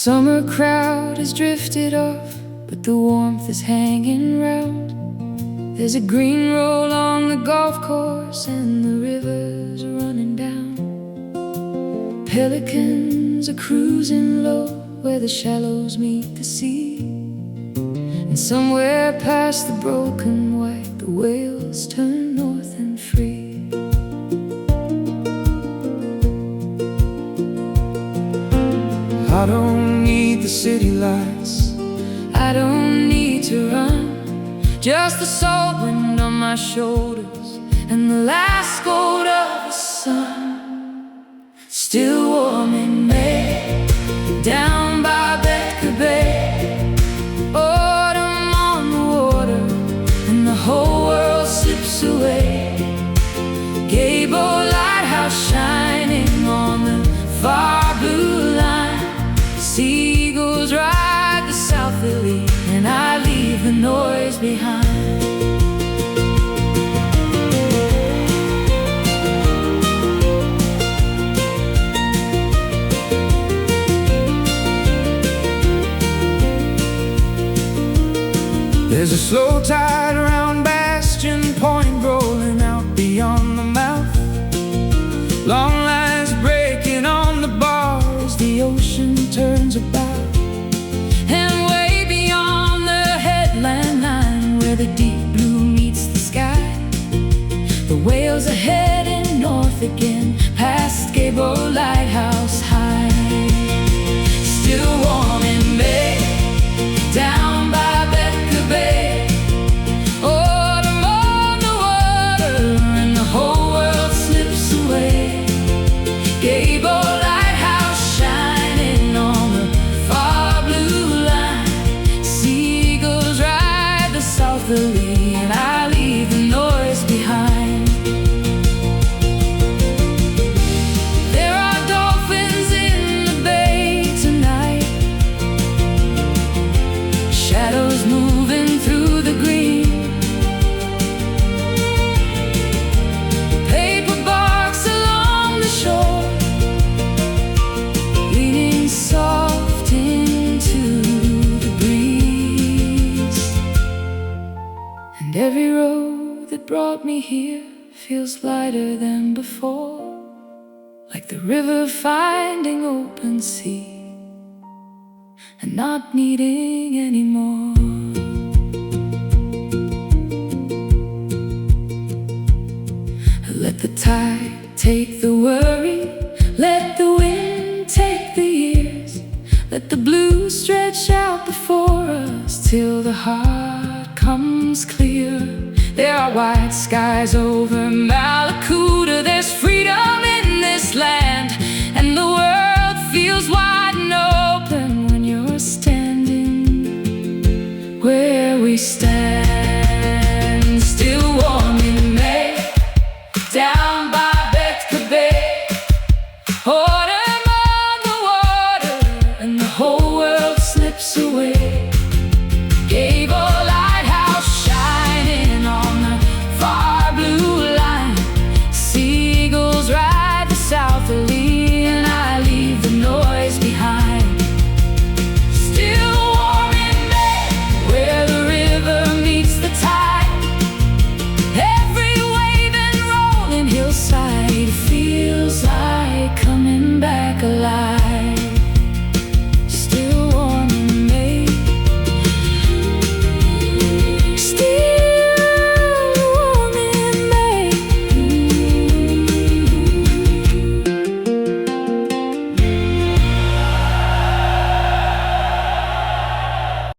summer crowd has drifted off, but the warmth is hanging round. There's a green roll on the golf course, and the river's running down. Pelicans are cruising low where the shallows meet the sea, and somewhere past the broken white, the whales turn north and free. I don't need the city lights, I don't need to run. Just the salt wind on my shoulders and the last gold of the sun. Still warm in May, down by Betka Bay. Autumn on the water and the whole world slips away. Gabo Lighthouse shining on the far blue line. Seagulls ride the southerly, and I leave the noise behind. There's a slow tide around Bastion Point, rolling out beyond the mouth. Long lines breaking on the bar as the ocean turns about. And way beyond the headland line, where the deep blue meets the sky, the whales are heading north again, past Gabo Lighthouse high. Still warm in May, down by Betka Bay. Autumn on the water and the whole world slips away. Gabo Lighthouse shining on the far blue line. Seagulls ride the southerly, and I leave the noise behind. There are dolphins in the bay tonight, shadows moving through the green. Paper barks along the shore, leaning soft into the breeze. And every road that brought me here feels lighter than before, like the river finding open sea and not needing any more. Let the tide take the worry, let the wind take the years, let the blue stretch out before us till the heart comes clear. There are white skies over Mallacoota, there's freedom